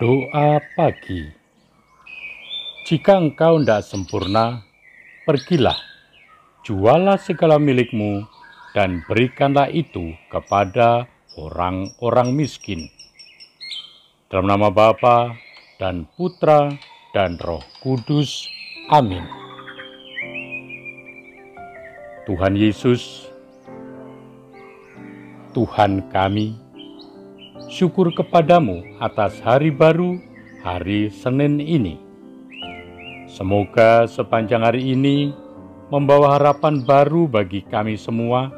Doa pagi. Jika engkau tidak sempurna, pergilah, jualah segala milikmu, dan berikanlah itu kepada orang-orang miskin. Dalam nama Bapa dan Putra dan Roh Kudus. Amin. Tuhan Yesus, Tuhan kami, syukur kepadamu atas hari baru, hari Senin ini. Semoga sepanjang hari ini membawa harapan baru bagi kami semua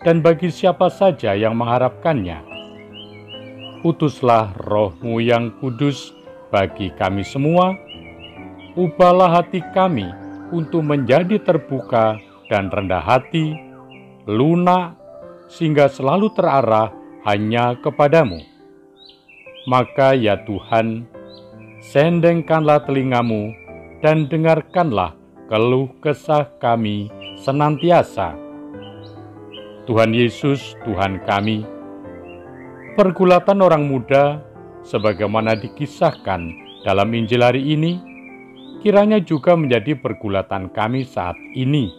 dan bagi siapa saja yang mengharapkannya. Utuslah Roh-Mu yang kudus bagi kami semua. Ubahlah hati kami untuk menjadi terbuka dan rendah hati, lunak, sehingga selalu terarah hanya kepadamu. Maka ya Tuhan, sendengkanlah telingamu dan dengarkanlah keluh kesah kami senantiasa. Tuhan Yesus, Tuhan kami, pergulatan orang muda sebagaimana dikisahkan dalam Injil hari ini, kiranya juga menjadi pergulatan kami saat ini.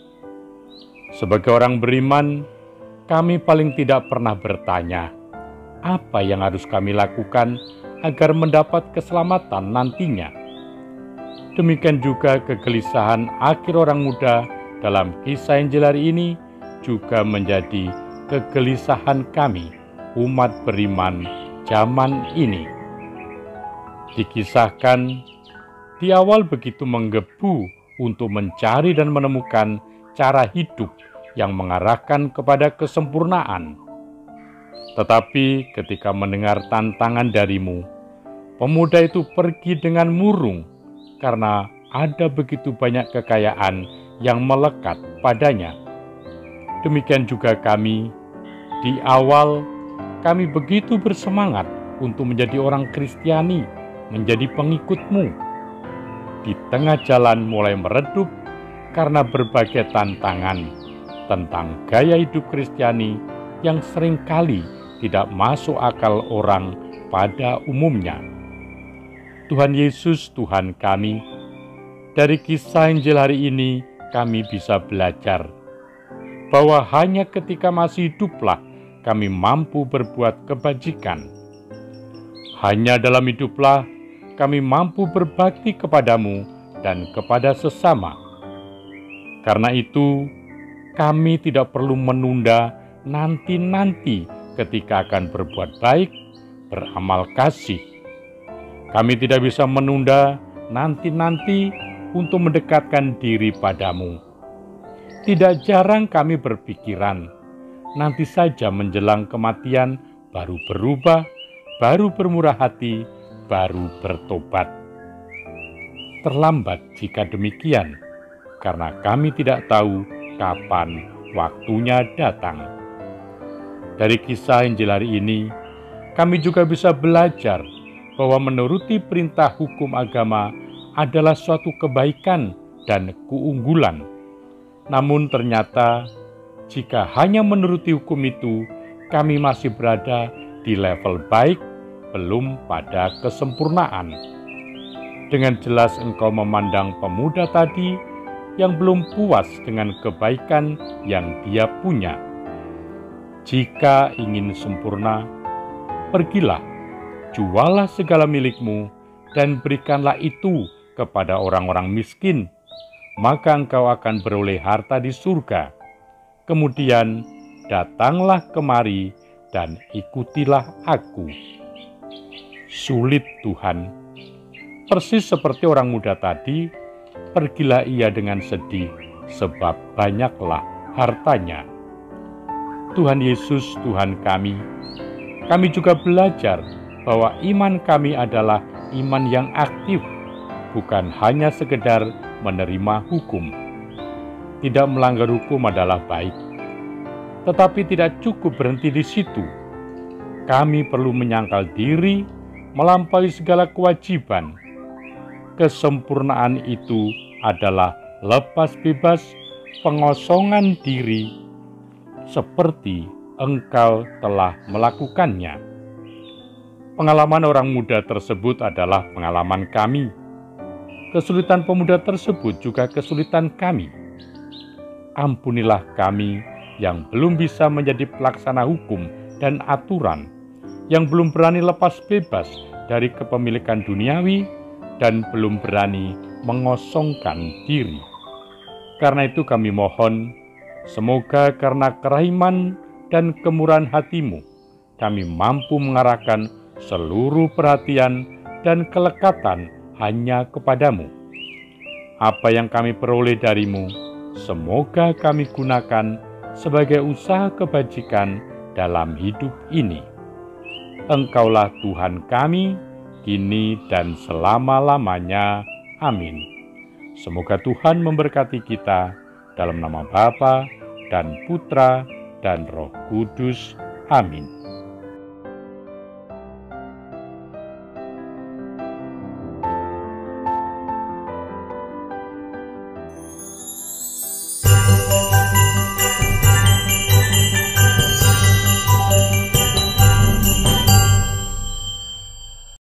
Sebagai orang beriman, kami paling tidak pernah bertanya, apa yang harus kami lakukan agar mendapat keselamatan nantinya. Demikian juga kegelisahan akhir orang muda dalam kisah Injil hari ini juga menjadi kegelisahan kami, umat beriman zaman ini. Dikisahkan, di awal begitu menggebu untuk mencari dan menemukan cara hidup yang mengarahkan kepada kesempurnaan. Tetapi ketika mendengar tantangan darimu, pemuda itu pergi dengan murung karena ada begitu banyak kekayaan yang melekat padanya. Demikian juga kami, di awal kami begitu bersemangat untuk menjadi orang Kristiani, menjadi pengikut-Mu. Di tengah jalan mulai meredup karena berbagai tantangan tentang gaya hidup Kristiani yang seringkali tidak masuk akal orang pada umumnya. Tuhan Yesus, Tuhan kami, dari kisah Injil hari ini kami bisa belajar bahwa hanya ketika masih hiduplah kami mampu berbuat kebajikan. Hanya dalam hiduplah kami mampu berbakti kepadamu dan kepada sesama. Karena itu, kami tidak perlu menunda nanti-nanti ketika akan berbuat baik, beramal kasih. Kami tidak bisa menunda nanti-nanti untuk mendekatkan diri padamu. Tidak jarang kami berpikiran, nanti saja menjelang kematian baru berubah, baru bermurah hati, baru bertobat. Terlambat jika demikian, karena kami tidak tahu kapan waktunya datang. Dari kisah Injil hari ini, kami juga bisa belajar bahwa menuruti perintah hukum agama adalah suatu kebaikan dan keunggulan. Namun ternyata, jika hanya menuruti hukum itu, kami masih berada di level baik, belum pada kesempurnaan. Dengan jelas engkau memandang pemuda tadi yang belum puas dengan kebaikan yang dia punya. Jika ingin sempurna, pergilah, jualah segala milikmu, dan berikanlah itu kepada orang-orang miskin, maka engkau akan beroleh harta di surga. Kemudian datanglah kemari dan ikutilah aku. Sulit Tuhan. Persis seperti orang muda tadi, pergilah ia dengan sedih, sebab banyaklah hartanya. Tuhan Yesus, Tuhan kami juga belajar bahwa iman kami adalah iman yang aktif, bukan hanya sekedar menerima hukum. Tidak melanggar hukum adalah baik, tetapi tidak cukup berhenti di situ. Kami perlu menyangkal diri, melampaui segala kewajiban. Kesempurnaan itu adalah lepas bebas, pengosongan diri, seperti engkau telah melakukannya. Pengalaman orang muda tersebut adalah pengalaman kami. Kesulitan pemuda tersebut juga kesulitan kami. Ampunilah kami yang belum bisa menjadi pelaksana hukum dan aturan, yang belum berani lepas bebas dari kepemilikan duniawi dan belum berani mengosongkan diri. Karena itu kami mohon, semoga karena kerahiman dan kemurahan hati-Mu, kami mampu mengarahkan seluruh perhatian dan kelekatan hanya kepadamu. Apa yang kami peroleh dari-Mu, semoga kami gunakan sebagai usaha kebajikan dalam hidup ini. Engkaulah Tuhan kami, kini dan selama-lamanya. Amin. Semoga Tuhan memberkati kita dalam nama Bapa dan Putra dan Roh Kudus. Amin.